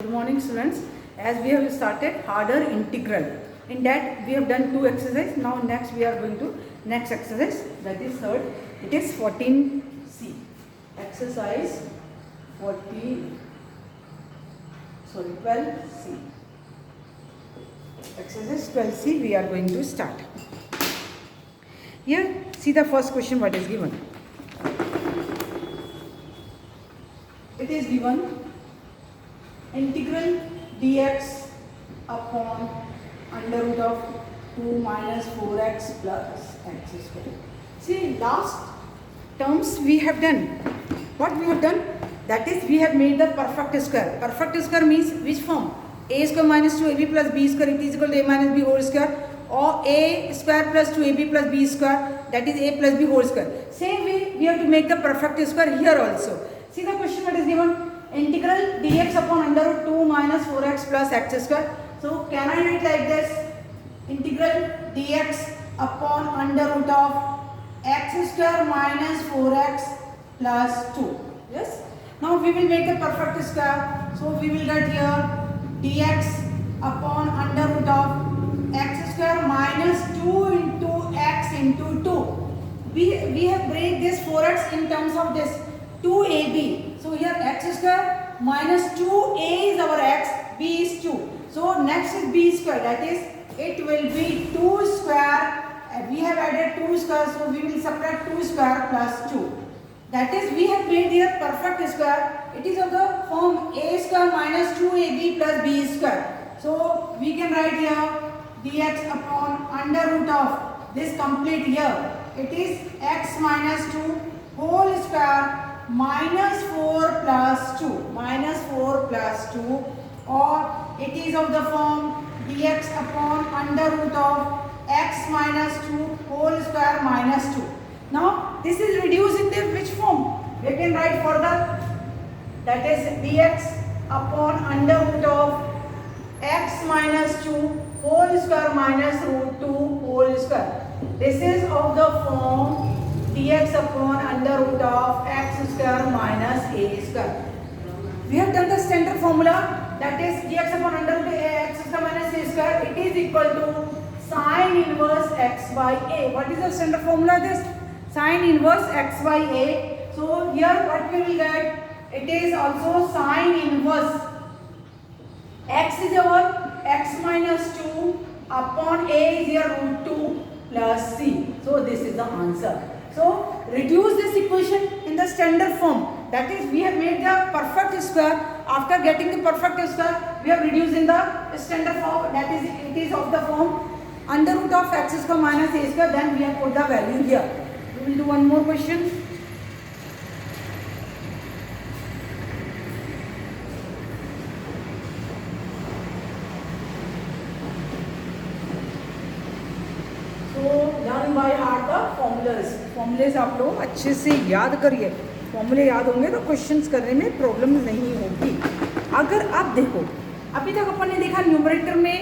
Good morning students. As we have started harder integral, in that we have done two exercises. Now next we are going to next exercise, that is third. It is 14C. Exercise 12C. Exercise 12C we are going to start. Here see the first question what is given. It is given integral dx upon under root of 2 minus 4x plus x square. See, last terms we have done. What we have done? That is, we have made the perfect square. Perfect square means which form? A square minus 2ab plus b square it is equal to a minus b whole square, or a square plus 2ab plus b square, that is a plus b whole square. Same way we have to make the perfect square here also. See the question what is given. Integral dx upon under root 2 minus 4x plus x square. So can I write like this? Integral dx upon under root of x square minus 4x plus 2. Yes. Now we will make the perfect square. So we will get here dx upon under root of x square minus 2 into x into 2. We have break this 4x in terms of this 2ab. So here x square minus 2a is our x, b is 2. So next is b square, that is it will be 2 square. We have added 2 square, so we will subtract 2 square plus 2. That is, we have made here perfect square. It is of the form a square minus 2ab plus b square. So we can write here dx upon under root of this complete here. It is x minus 2 whole square minus 4 plus 2, minus 4 plus 2, or it is of the form dx upon under root of x minus 2 whole square minus 2. Now this is reduced in the which form? We can write further, that is dx upon under root of x minus 2 whole square minus root 2 whole square. This is of the form dx upon under root of x square minus a square. We have done the standard formula, that is dx upon under root of x square minus a square. It is equal to sine inverse x by a. What is the standard formula? This sine inverse x by a. So here what we will get? It is also sine inverse x is our x minus 2 upon a is your root 2 plus c. So this is the answer. So reduce this equation in the standard form. That is, we have made the perfect square. After getting the perfect square, we have reduced in the standard form. That is, it is of the form under root of x square minus a square. Then we have put the value here. We will do one more question. Learn by heart the formulas आप लोग अच्छे से याद करिए. फॉर्मूले याद होंगे तो क्वेश्चंस करने में प्रॉब्लम नहीं होगी. अगर आप देखो अभी तक अपन ने देखा न्यूमरेटर में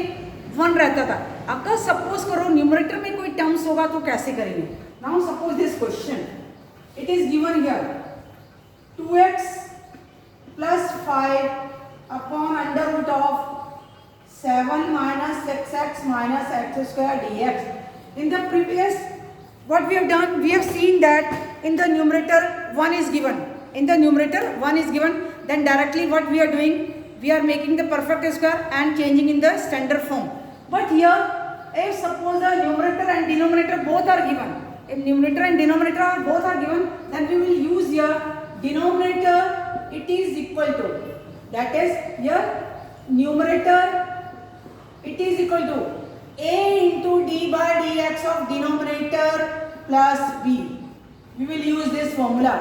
1 रहता था. अगर सपोज करो न्यूमरेटर में कोई टर्म्स होगा तो कैसे करेंगे. Now suppose this question it is given here 2x plus 5 upon under root of 7 minus 6x minus x square dx. In the previous, what we have done, we have seen that in the numerator 1 is given. In the numerator 1 is given, then directly what we are doing, we are making the perfect square and changing in the standard form. But here, if suppose the numerator and denominator both are given, if numerator and denominator are both are given, then we will use here denominator it is equal to, that is here numerator it is equal to a into d by dx of denominator plus b. We will use this formula.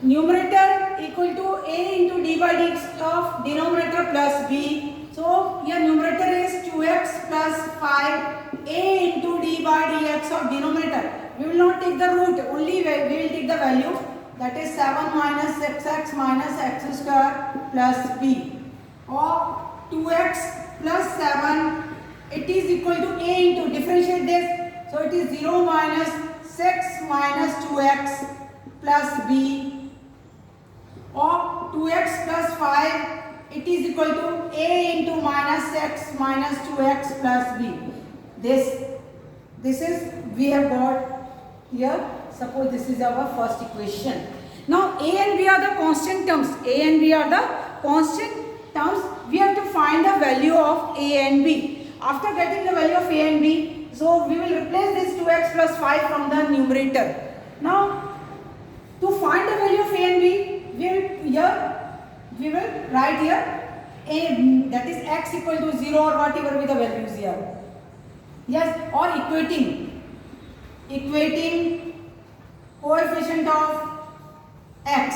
Numerator equal to a into d by dx of denominator plus b. So here numerator is 2x plus 5 a into d by dx of denominator. We will not take the root, only we will take the value, that is 7 minus 6x minus x square plus b, or 2x plus 7 it is equal to a into, differentiate this, so it is 0 minus 6 minus 2x plus b, or 2x plus 5 it is equal to a into minus x minus 2x plus b. This is we have got here. Suppose this is our first equation. Now a and b are the constant terms. A and b are the constant terms. We have to find the value of a and b. After getting the value of a and b, so we will replace this 2x plus 5 from the numerator. Now to find the value of a and b, we will write here a, that is x equal to 0 or whatever be the values here. Yes, or equating coefficient of x.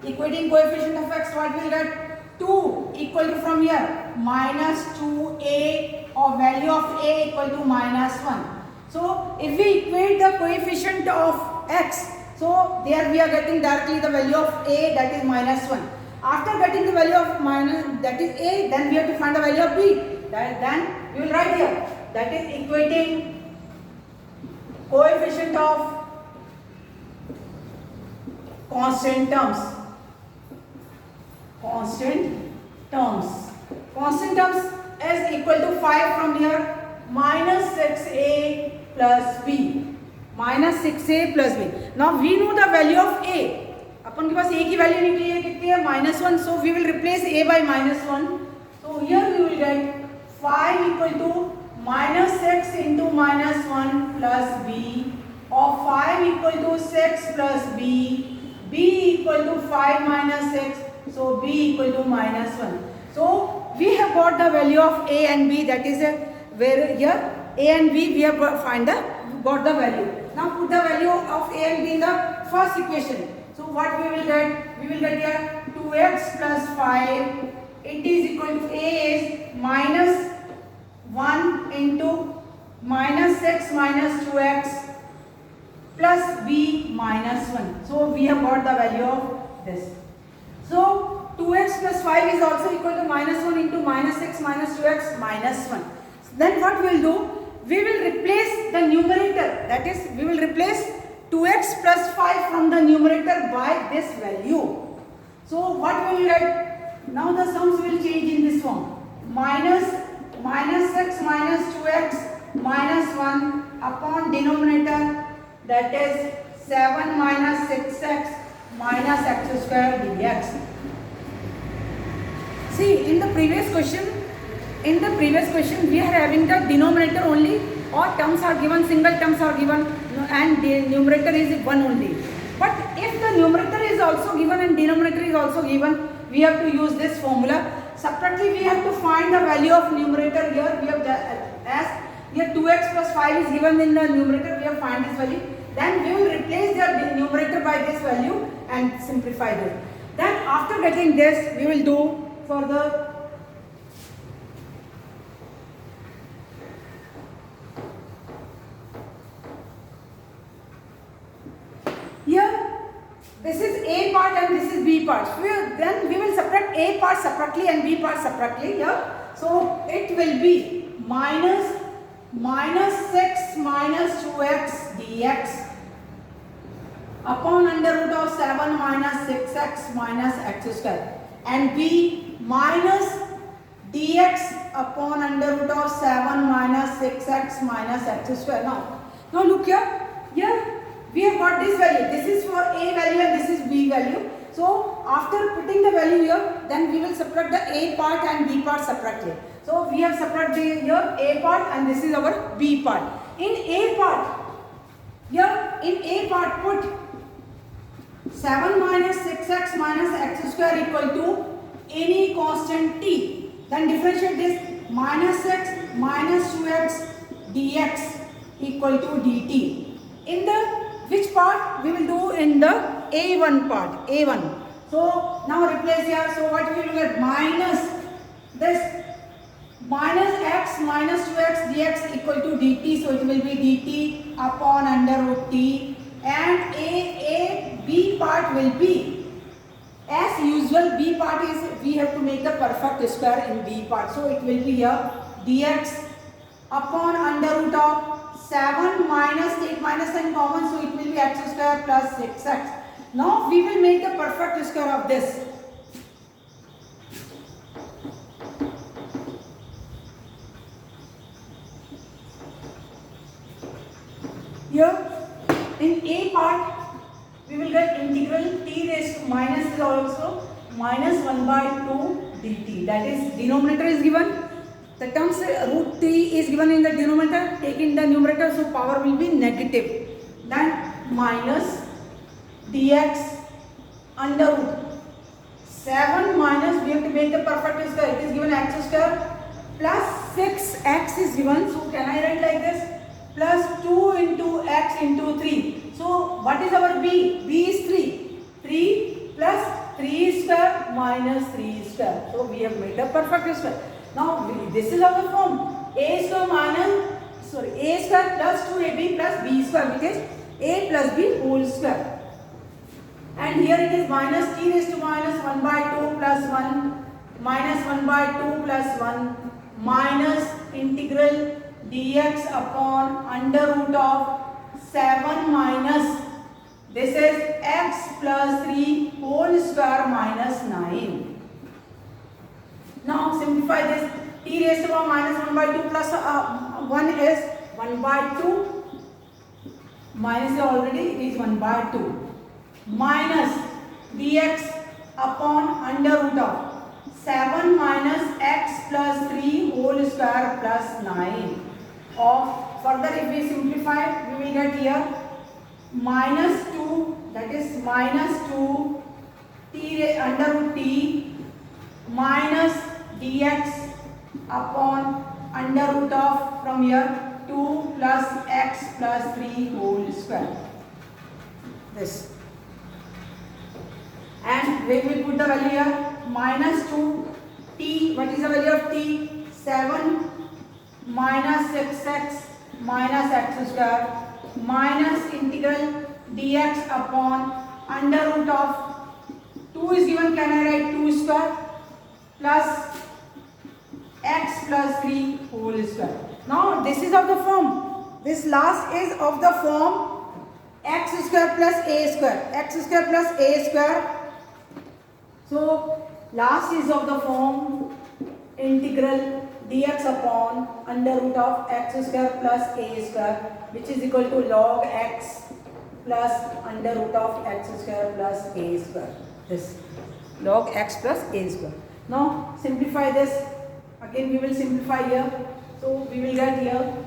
Equating coefficient of x, what we will get? 2 equal to from here minus 2a, or value of a equal to minus 1. So if we equate the coefficient of x, so there we are getting directly the value of a, that is minus 1. After getting the value of minus, that is a, then we have to find the value of b. Then we will write here, that is equating coefficient of constant terms. Constant terms is equal to 5 from here, minus 6a plus b. Minus 6a plus b. Now we know the value of a. अपन के पास a की value निकली है कितनी है? -1. So we will replace a by -1. So here we will get 5 equal to minus 6 into minus 1 plus b, or 5 equal to 6 plus b, b equal to 5 minus 6, so b equal to minus 1. So we have got the value of a and b, that is where here a and b we have got the value. Now put the value of a and b in the first equation. So what we will get? We will get here 2x plus 5. It is equal to a is minus 1 into minus 6 minus 2x plus b minus 1. So we have got the value of this. So 2x plus 5 is also equal to minus 1 into minus 6 minus 2x minus 1. Then what we will do? We will replace the numerator, that is we will replace 2x plus 5 from the numerator by this value. So what we will get? Now the sums will change in this form. Minus 6 minus 2x minus 1 upon denominator, that is 7 minus 6x minus x square dx. See, in the previous question we are having the denominator only, or terms are given, single terms are given, and the numerator is 1 only. But if the numerator is also given and denominator is also given, we have to use this formula. Separately we have to find the value of numerator. Here we have as here 2x plus 5 is given in the numerator, we have find this value. Then we will replace the numerator by this value and simplify this. Then after getting this, we will do further. Here this is a part and this is b part. Then we will subtract a part separately and b part separately here. So it will be minus 6 minus 2x dx upon under root of 7 minus 6x minus x square, and b minus dx upon under root of 7 minus 6x minus x square. Now look here. Here we have got this value. This is for a value and this is b value. So after putting the value here, then we will subtract the a part and b part separately. So we have subtracted here a part and this is our b part. In a part, here in a part put 7 minus 6x minus x square equal to any constant t. Then differentiate this, minus 6 minus 2x dx equal to dt. In the which part? We will do in the a1 part, a1. So now replace here. So what we will get? Minus this minus x minus 2x dx equal to dt. So it will be dt upon under root t, and a b part will be, as usual, b part is we have to make the perfect square in b part. So it will be here dx upon under root of 7 minus 8 minus sign common, so it will be x square plus 6x. Now we will make the perfect square of this. Here in a part we will get integral t raised to minus is also minus 1 by 2 dt. That is denominator is given. The terms root 3 is given in the denominator. Take in the numerator, so power will be negative. Then minus dx under root 7 minus, we have to make the perfect square. It is given x square plus 6x is given. So can I write like this? Plus 2 into x into 3. So what is our b? b is 3. 3 plus 3 square minus 3 square. So we have made a perfect square. Now this is our form. A square plus 2ab plus b square, which is a plus b whole square. And here it is minus t raised to minus 1 by 2 plus 1 minus 1 by 2 plus 1 minus integral dx upon under root of 7 minus, this is x plus 3 whole square minus 9. Now simplify this. T raised to minus 1 by 2 plus 1 is 1 by 2 minus already it is 1 by 2 minus dx upon under root of 7 minus x plus 3 whole square plus 9. Or further if we simplify, we will get here minus 2, that is minus 2 t under root t minus dx upon under root of from here 2 plus x plus 3 whole square. This. And we will put the value here minus 2 t, what is the value of t? 7 minus 6x minus x square minus integral dx upon under root of 2 is given, can I write 2 square plus x plus 3 whole square. Now this is of the form, this last is of the form x square plus a square, x square plus a square. So last is of the form integral dx upon under root of x square plus a square, which is equal to log x plus under root of x square plus a square. This log x plus a square. Now simplify this. Again we will simplify here. So we will get here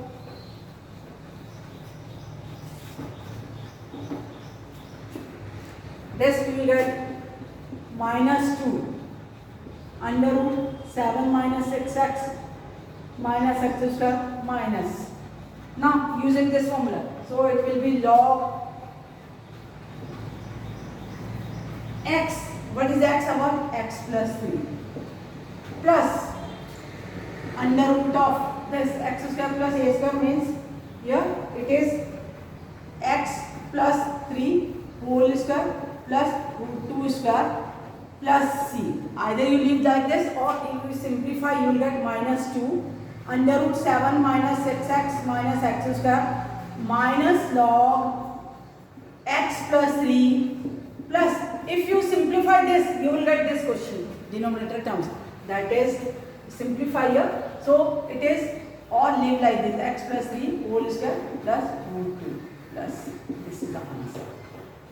this we will get minus 2 under root 7 minus 6x minus x square minus. Now using this formula, so it will be log x, what is x about? X plus 3 plus under root of this x square plus a square means here it is x plus 3 whole square plus root 2 square plus c. Either you leave like this, or if you simplify you will get minus 2 under root 7 minus 6x minus x square minus log x plus 3 plus, if you simplify this you will get this question denominator terms, that is simplify here. So it is or leave like this x plus 3 whole square plus root 2 plus, this is the answer.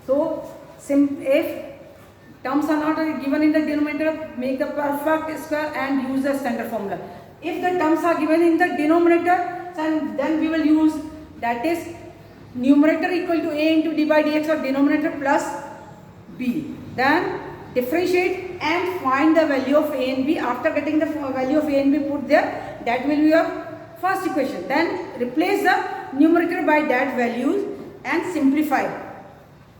So if terms are not given in the denominator, make the perfect square and use the standard formula. If the terms are given in the denominator, then we will use, that is numerator equal to a into d by dx or denominator plus b. Then differentiate and find the value of a and b. After getting the value of a and b put there, that will be your first equation. Then replace the numerator by that values and simplify.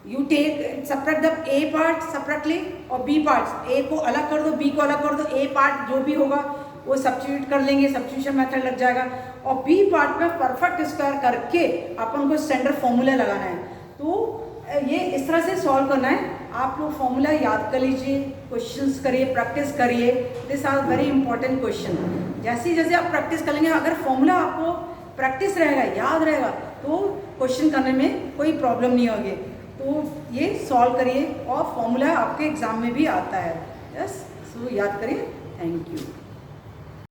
You take subtract the a part separately और b parts, a को अलग कर दो, b को अलग कर दो, a part जो भी होगा वो सब्स्टिट्यूट कर लेंगे, सब्स्टिट्यूशन मेथड लग जाएगा, और b पार्ट में परफेक्ट स्क्वायर करके अपन को स्टैंडर्ड फॉर्मूला लगाना है. तो ये इस तरह से सॉल्व करना है. आप लोग फॉर्मूला याद कर लीजिए, क्वेश्चंस करिए, प्रैक्टिस करिए. This are very important question. जैसे जैसे आप प्रैक्टिस करेंगे, अगर फॉर्मूला आपको प्रैक्टिस रहेगा, याद रहेगा, तो क्वेश्चन करने में कोई प्रॉब्लम नहीं होगी. तो ये सॉल्व करिए और फॉर्मूला आपके एग्जाम में भी आता है. यस, सो याद करिए. Thank you.